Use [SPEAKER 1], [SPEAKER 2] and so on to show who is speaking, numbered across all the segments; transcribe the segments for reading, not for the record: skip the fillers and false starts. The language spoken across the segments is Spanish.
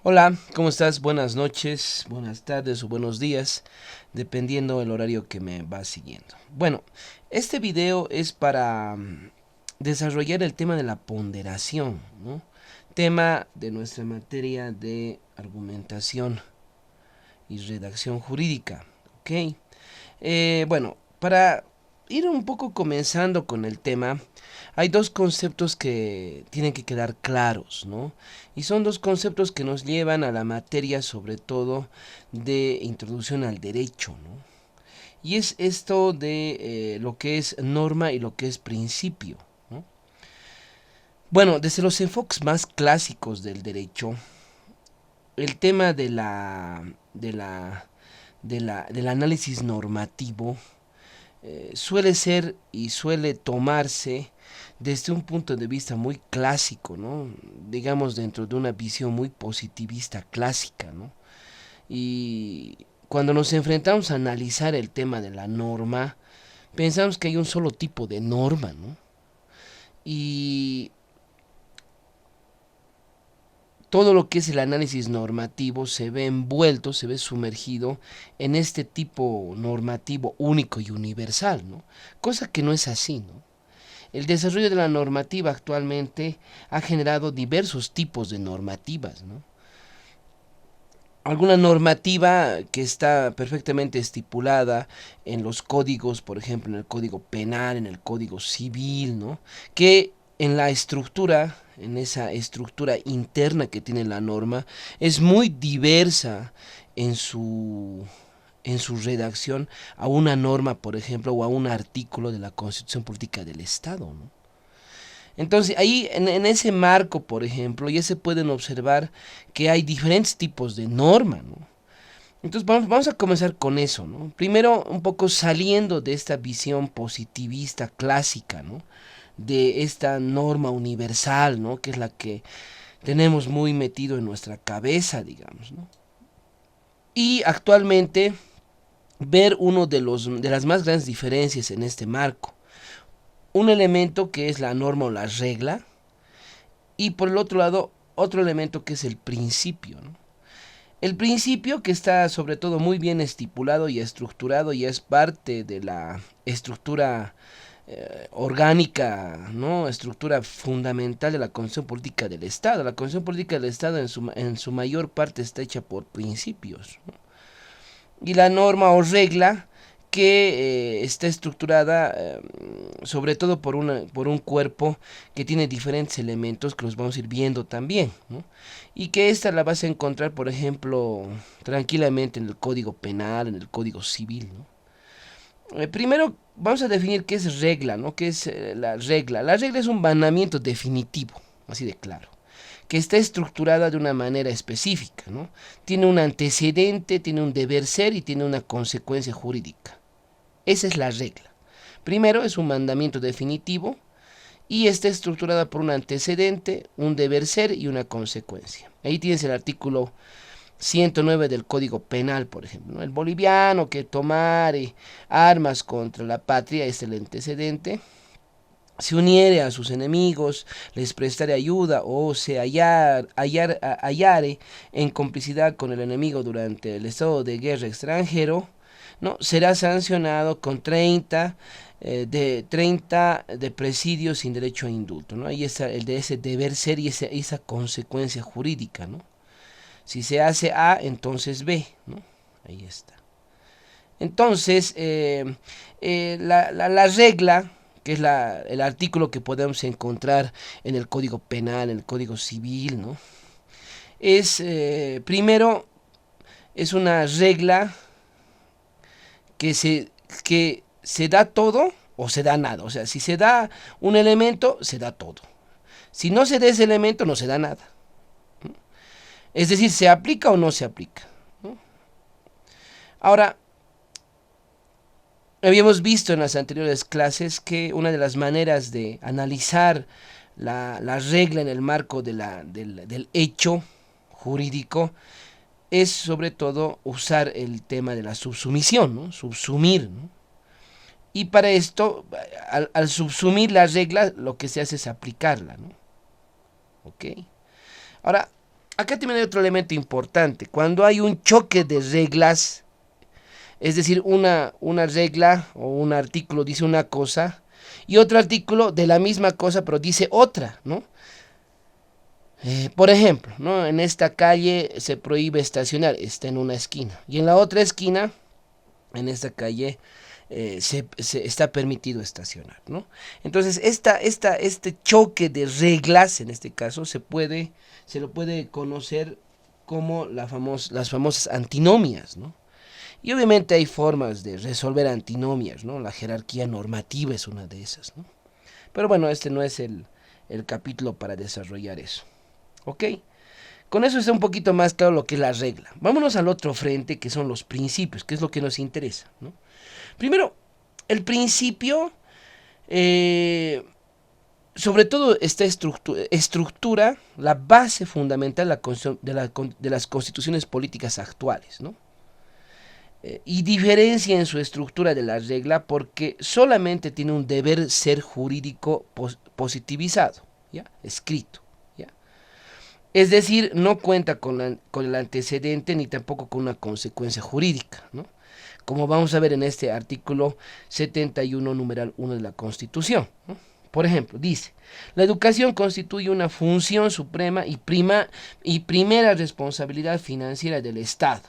[SPEAKER 1] Hola, ¿cómo estás? Buenas noches, buenas tardes o buenos días, dependiendo del horario que me vas siguiendo. Bueno, este video es para desarrollar el tema de la ponderación, ¿no? Tema de nuestra materia de argumentación y redacción jurídica, ¿ok? Bueno, para ir un poco comenzando con el tema, hay dos conceptos que tienen que quedar claros, ¿no? Y son dos conceptos que nos llevan a la materia, sobre todo, de introducción al derecho, ¿no? Y es esto de lo que es norma y lo que es principio, ¿no? Bueno, desde los enfoques más clásicos del derecho, el tema del análisis normativo suele ser y suele tomarse desde un punto de vista muy clásico, ¿no? Digamos dentro de una visión muy positivista clásica, ¿no? Y cuando nos enfrentamos a analizar el tema de la norma, pensamos que hay un solo tipo de norma, ¿no? Y todo lo que es el análisis normativo se ve envuelto, se ve sumergido en este tipo normativo único y universal, ¿no? Cosa que no es así, ¿no? El desarrollo de la normativa actualmente ha generado diversos tipos de normativas, ¿no? Alguna normativa que está perfectamente estipulada en los códigos, por ejemplo, en el Código Penal, en el Código Civil, ¿no? Que en la estructura, en esa estructura interna que tiene la norma, es muy diversa en su redacción a una norma, por ejemplo, o a un artículo de la Constitución Política del Estado, ¿no? Entonces, ahí en ese marco, por ejemplo, ya se pueden observar que hay diferentes tipos de norma, ¿no? Entonces, vamos a comenzar con eso, ¿no? Primero, un poco saliendo de esta visión positivista clásica, ¿no? De esta norma universal, ¿no? Que es la que tenemos muy metido en nuestra cabeza, digamos, ¿no? Y actualmente, ver uno de las más grandes diferencias en este marco. Un elemento que es la norma o la regla, y por el otro lado otro elemento que es el principio, ¿no? El principio, que está sobre todo muy bien estipulado y estructurado y es parte de la estructura orgánica, ¿no? Estructura fundamental de la Constitución Política del Estado. La Constitución Política del Estado en su mayor parte está hecha por principios, ¿no? Y la norma o regla que está estructurada sobre todo por un cuerpo que tiene diferentes elementos que los vamos a ir viendo también, ¿no? Y que esta la vas a encontrar, por ejemplo, tranquilamente en el Código Penal, en el Código Civil, ¿no? Primero vamos a definir qué es regla, ¿no? ¿Qué es la regla? La regla es un mandamiento definitivo, así de claro, que está estructurada de una manera específica, ¿no? Tiene un antecedente, tiene un deber ser y tiene una consecuencia jurídica. Esa es la regla. Primero es un mandamiento definitivo y está estructurada por un antecedente, un deber ser y una consecuencia. Ahí tienes el artículo 109 del Código Penal, por ejemplo, ¿no? El boliviano que tomare armas contra la patria es el antecedente. Se uniere a sus enemigos, les prestare ayuda o se hallare en complicidad con el enemigo durante el estado de guerra extranjero, ¿no? Será sancionado con 30 de presidio sin derecho a indulto, ¿no? Ahí está el de ese deber ser y esa consecuencia jurídica, ¿no? Si se hace A, entonces B, ¿no? Ahí está. Entonces, la regla, que es el artículo que podemos encontrar en el Código Penal, en el Código Civil, ¿no? Es, primero, es una regla que se da todo o se da nada. O sea, si se da un elemento, se da todo. Si no se da ese elemento, no se da nada. Es decir, se aplica o no se aplica, ¿no? Ahora, habíamos visto en las anteriores clases que una de las maneras de analizar la regla en el marco del hecho jurídico es sobre todo usar el tema de la subsumisión, ¿no? Subsumir, ¿no? Y para esto, al subsumir la regla, lo que se hace es aplicarla, ¿no? ¿Ok? Ahora, acá también hay otro elemento importante. Cuando hay un choque de reglas, es decir, una regla o un artículo dice una cosa y otro artículo de la misma cosa pero dice otra, ¿no? Por ejemplo, ¿no? En esta calle se prohíbe estacionar, está en una esquina. Y en la otra esquina, en esta calle, se está permitido estacionar, ¿no? Entonces, este choque de reglas, en este caso, se lo puede conocer como las famosas antinomias, ¿no? Y obviamente hay formas de resolver antinomias, ¿no? La jerarquía normativa es una de esas, ¿no? Pero bueno, este no es el capítulo para desarrollar eso. ¿Ok? Con eso está un poquito más claro lo que es la regla. Vámonos al otro frente, que son los principios, que es lo que nos interesa, ¿no? Primero, el principio, sobre todo esta estructura, la base fundamental de las constituciones políticas actuales, ¿no? Y diferencia en su estructura de la regla porque solamente tiene un deber ser jurídico positivizado, ¿ya? Escrito. Es decir, no cuenta con el antecedente ni tampoco con una consecuencia jurídica, ¿no? Como vamos a ver en este artículo 71, numeral 1 de la Constitución, ¿no? Por ejemplo, dice, la educación constituye una función suprema y primera responsabilidad financiera del Estado,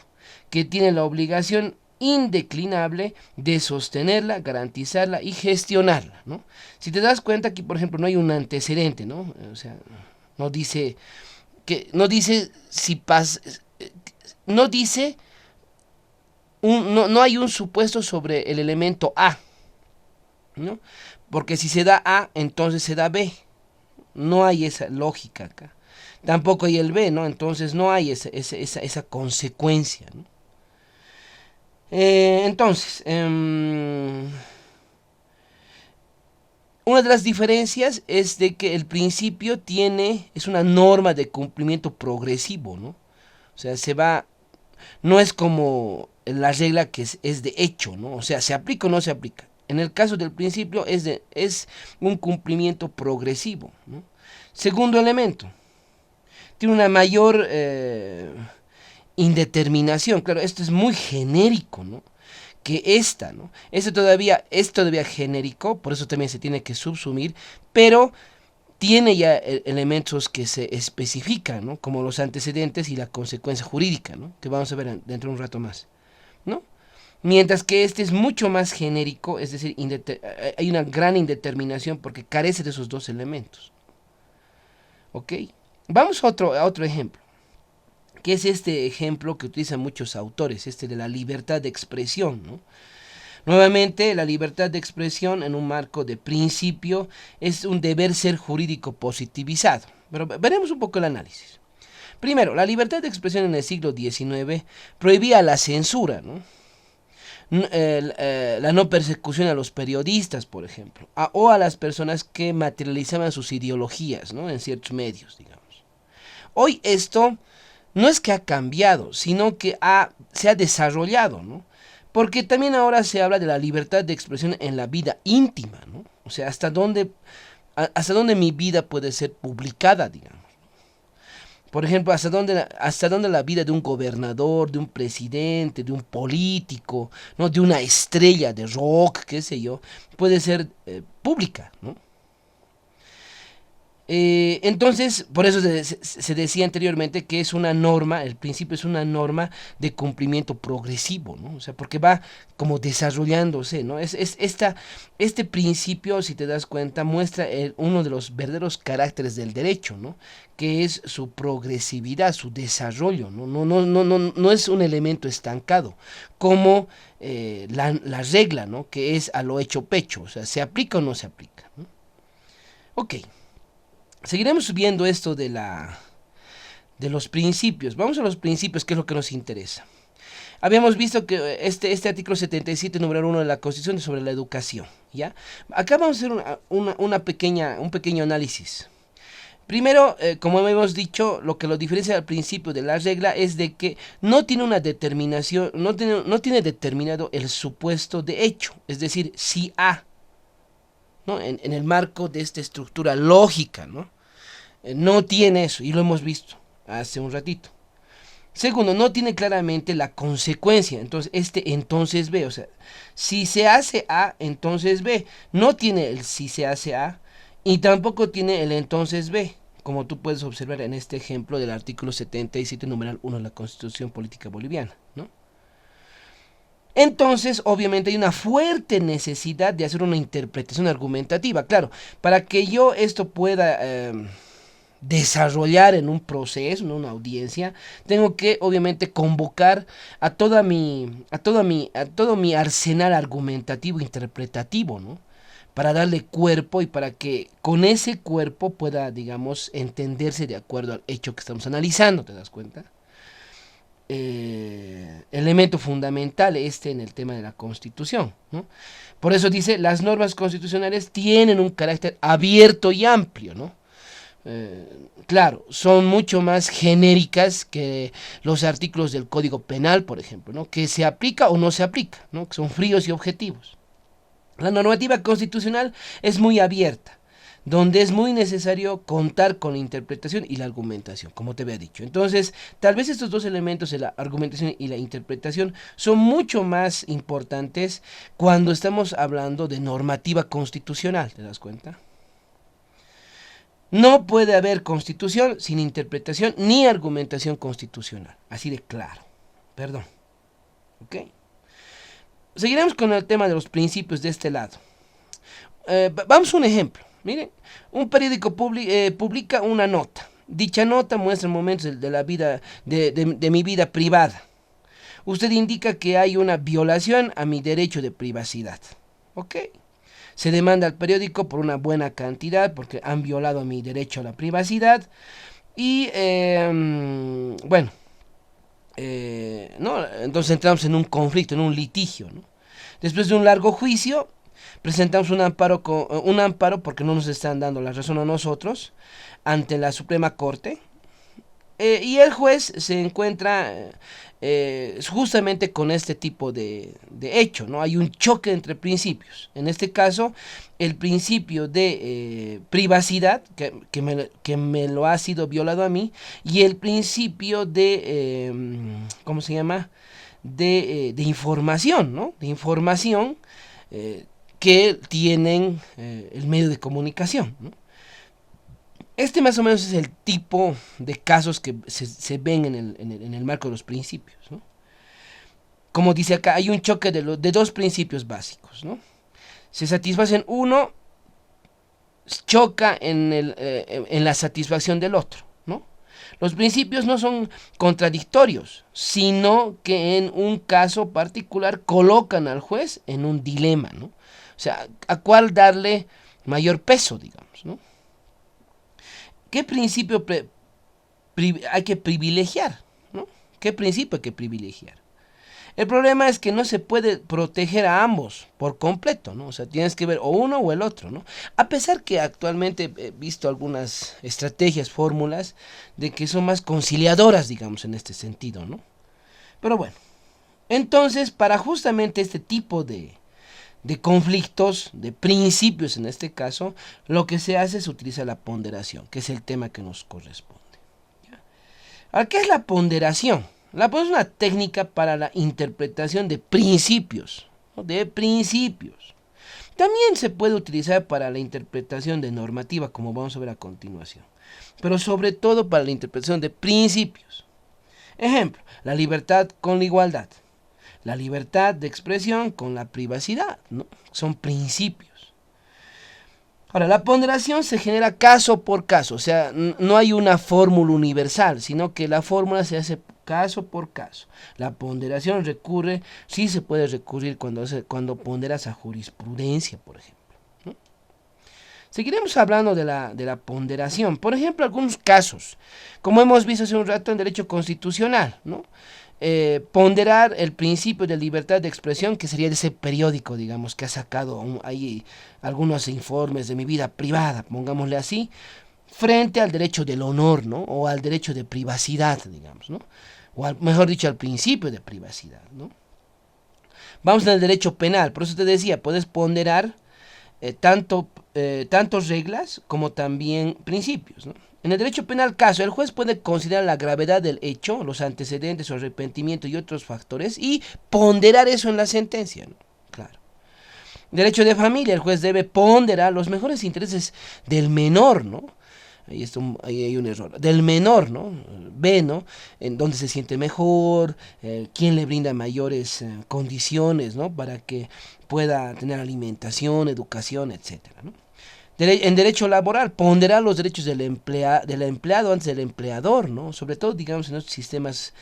[SPEAKER 1] que tiene la obligación indeclinable de sostenerla, garantizarla y gestionarla, ¿no? Si te das cuenta aquí, por ejemplo, no hay un antecedente, ¿no? O sea, no dice no dice si pasa, no dice, no hay un supuesto sobre el elemento A, ¿no? Porque si se da A, entonces se da B. No hay esa lógica acá. Tampoco hay el B, ¿no? Entonces no hay esa consecuencia, ¿no? Entonces, una de las diferencias es de que el principio es una norma de cumplimiento progresivo, ¿no? O sea, no es como la regla que es de hecho, ¿no? O sea, se aplica o no se aplica. En el caso del principio es un cumplimiento progresivo, ¿no? Segundo elemento, tiene una mayor indeterminación. Claro, esto es muy genérico, ¿no? Que esta, ¿no? Es todavía genérico, por eso también se tiene que subsumir, pero tiene ya elementos que se especifican, ¿no? Como los antecedentes y la consecuencia jurídica, ¿no? Que vamos a ver dentro de un rato más, ¿no? Mientras que este es mucho más genérico, es decir, hay una gran indeterminación porque carece de esos dos elementos. ¿Ok? Vamos a otro ejemplo, que es este ejemplo que utilizan muchos autores, este de la libertad de expresión, ¿no? Nuevamente, la libertad de expresión en un marco de principio es un deber ser jurídico positivizado. Pero veremos un poco el análisis. Primero, la libertad de expresión en el siglo XIX prohibía la censura, ¿no? La no persecución a los periodistas, por ejemplo, o a las personas que materializaban sus ideologías, ¿no? En ciertos medios, digamos. Hoy esto no es que ha cambiado, sino que se ha desarrollado, ¿no? Porque también ahora se habla de la libertad de expresión en la vida íntima, ¿no? O sea, hasta dónde mi vida puede ser publicada, digamos. Por ejemplo, hasta dónde la vida de un gobernador, de un presidente, de un político, ¿no? De una estrella de rock, qué sé yo, puede ser pública, ¿no? Entonces, por eso se decía anteriormente que es una norma, el principio es una norma de cumplimiento progresivo, ¿no? O sea, porque va como desarrollándose, ¿no? Este principio, si te das cuenta, muestra uno de los verdaderos caracteres del derecho, ¿no? Que es su progresividad, su desarrollo, ¿no? No es un elemento estancado, como la regla, ¿no? Que es a lo hecho pecho, o sea, ¿se aplica o no se aplica, ¿no? Ok. Seguiremos viendo esto de los principios. Vamos a los principios, que es lo que nos interesa. Habíamos visto que este artículo 77, número 1 de la Constitución es sobre la educación, ¿ya? Acá vamos a hacer un pequeño análisis. Primero, como hemos dicho, lo que lo diferencia al principio de la regla es de que no tiene una determinación, no tiene determinado el supuesto de hecho, es decir, si A, ¿no? En el marco de esta estructura lógica, ¿no? No tiene eso, y lo hemos visto. hace un ratito. Segundo, no tiene claramente la consecuencia. Entonces, entonces B, o sea, si se hace A, entonces B. No tiene el si se hace A y tampoco tiene el entonces B, como tú puedes observar en este ejemplo del artículo 77, numeral 1 de la Constitución Política Boliviana, ¿no? Entonces, obviamente hay una fuerte necesidad de hacer una interpretación argumentativa. Claro, para que yo esto pueda desarrollar en un proceso, en una audiencia, tengo que obviamente convocar a todo mi arsenal argumentativo interpretativo, ¿no? Para darle cuerpo y para que con ese cuerpo pueda, digamos, entenderse de acuerdo al hecho que estamos analizando, ¿te das cuenta? Elemento fundamental en el tema de la Constitución, ¿no? Por eso dice, las normas constitucionales tienen un carácter abierto y amplio, ¿no? Claro, son mucho más genéricas que los artículos del Código Penal, por ejemplo, ¿no? Que se aplica o no se aplica, ¿no? Que son fríos y objetivos. La normativa constitucional es muy abierta, donde es muy necesario contar con la interpretación y la argumentación, como te había dicho. Entonces, tal vez estos dos elementos de la argumentación y la interpretación son mucho más importantes cuando estamos hablando de normativa constitucional, ¿te das cuenta? No puede haber constitución sin interpretación ni argumentación constitucional. Así de claro. Perdón. ¿Ok? Seguiremos con el tema de los principios de este lado. Vamos a un ejemplo. Miren, un periódico publica una nota. Dicha nota muestra momentos de la vida, de mi vida privada. Usted indica que hay una violación a mi derecho de privacidad. ¿Ok? Se demanda al periódico por una buena cantidad porque han violado mi derecho a la privacidad. Y bueno, ¿no? Entonces entramos en un conflicto, en un litigio, ¿no? Después de un largo juicio, presentamos un amparo porque no nos están dando la razón a nosotros ante la Suprema Corte. Y el juez se encuentra justamente con este tipo de hecho, ¿no? Hay un choque entre principios. En este caso, el principio de privacidad, que me lo ha sido violado a mí, y el principio ¿cómo se llama? De información, ¿no? De información que tienen el medio de comunicación, ¿no? Este más o menos es el tipo de casos que se ven en el marco de los principios, ¿no? Como dice acá, hay un choque de dos principios básicos, ¿no? Se satisfacen uno, choca en la satisfacción del otro, ¿no? Los principios no son contradictorios, sino que en un caso particular colocan al juez en un dilema, ¿no? O sea, a cuál darle mayor peso, digamos, ¿no? ¿Qué principio hay que privilegiar? ¿No? ¿Qué principio hay que privilegiar? El problema es que no se puede proteger a ambos por completo, ¿no? O sea, tienes que ver o uno o el otro, ¿no? A pesar que actualmente he visto algunas estrategias, fórmulas, de que son más conciliadoras, digamos, en este sentido, ¿no? Pero bueno, entonces, para justamente este tipo de conflictos, de principios en este caso, lo que se hace es utilizar la ponderación, que es el tema que nos corresponde. ¿A qué es la ponderación? La ponderación es una técnica para la interpretación de principios, ¿no? De principios. También se puede utilizar para la interpretación de normativa, como vamos a ver a continuación, pero sobre todo para la interpretación de principios. Ejemplo, la libertad con la igualdad. La libertad de expresión con la privacidad, ¿no? Son principios. Ahora, la ponderación se genera caso por caso, o sea, no hay una fórmula universal, sino que la fórmula se hace caso por caso. La ponderación sí se puede recurrir cuando ponderas a jurisprudencia, por ejemplo, ¿no? Seguiremos hablando de la ponderación. Por ejemplo, algunos casos, como hemos visto hace un rato en derecho constitucional, ¿no? Ponderar el principio de libertad de expresión, que sería de ese periódico, digamos, que ha sacado ahí algunos informes de mi vida privada, pongámosle así, frente al derecho del honor, ¿no? O al derecho de privacidad, digamos, ¿no? Mejor dicho, al principio de privacidad, ¿no? Vamos al derecho penal, por eso te decía, puedes ponderar tanto reglas como también principios, ¿no? En el derecho penal caso, el juez puede considerar la gravedad del hecho, los antecedentes, su arrepentimiento y otros factores y ponderar eso en la sentencia, ¿no? Claro. Derecho de familia, el juez debe ponderar los mejores intereses del menor, ¿no? Ahí hay un error. Del menor, ¿no? Ve, ¿no? En dónde se siente mejor, quién le brinda mayores condiciones, ¿no? Para que pueda tener alimentación, educación, etcétera, ¿no? En derecho laboral, ponderar los derechos del empleado antes del empleador, ¿no? Sobre todo, digamos, en estos sistemas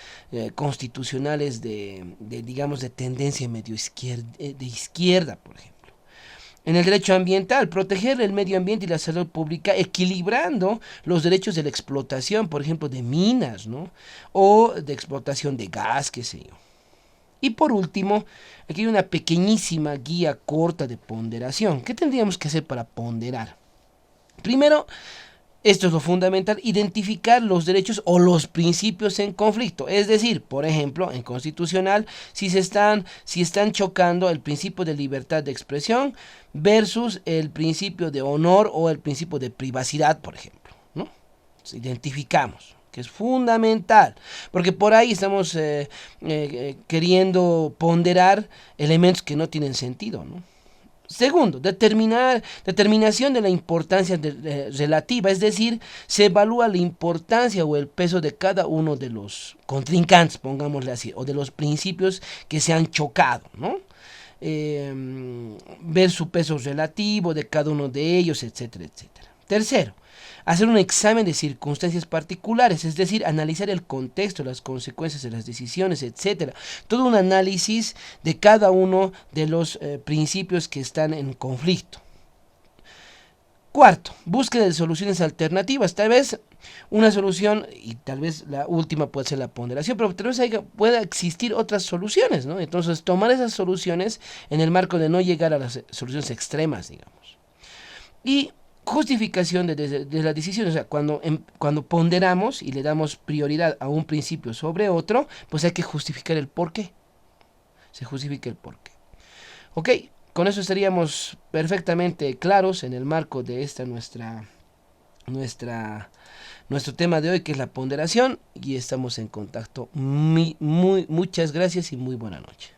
[SPEAKER 1] constitucionales digamos, de tendencia medio de izquierda, por ejemplo. En el derecho ambiental, proteger el medio ambiente y la salud pública, equilibrando los derechos de la explotación, por ejemplo, de minas, ¿no? O de explotación de gas, qué sé yo. Y por último, aquí hay una pequeñísima guía corta de ponderación. ¿Qué tendríamos que hacer para ponderar? Primero, esto es lo fundamental, identificar los derechos o los principios en conflicto. Es decir, por ejemplo, en constitucional, si están chocando el principio de libertad de expresión versus el principio de honor o el principio de privacidad, por ejemplo, ¿no? Identificamos, que es fundamental, porque por ahí estamos queriendo ponderar elementos que no tienen sentido, ¿no? Segundo, determinación de la importancia relativa, es decir, se evalúa la importancia o el peso de cada uno de los contrincantes, pongámosle así, o de los principios que se han chocado, ¿no? Ver su peso relativo de cada uno de ellos, etcétera, etcétera. Tercero, hacer un examen de circunstancias particulares, es decir, analizar el contexto, las consecuencias de las decisiones, etcétera. Todo un análisis de cada uno de los principios que están en conflicto. Cuarto, búsqueda de soluciones alternativas. Tal vez una solución, y tal vez la última puede ser la ponderación, pero tal vez pueda existir otras soluciones, ¿no? Entonces, tomar esas soluciones en el marco de no llegar a las soluciones extremas, digamos. Y justificación de la decisión, o sea, cuando ponderamos y le damos prioridad a un principio sobre otro, pues hay que justificar el por qué. Se justifica el por qué. Ok, con eso estaríamos perfectamente claros en el marco de esta nuestro tema de hoy, que es la ponderación, y estamos en contacto. Muchas gracias y muy buena noche.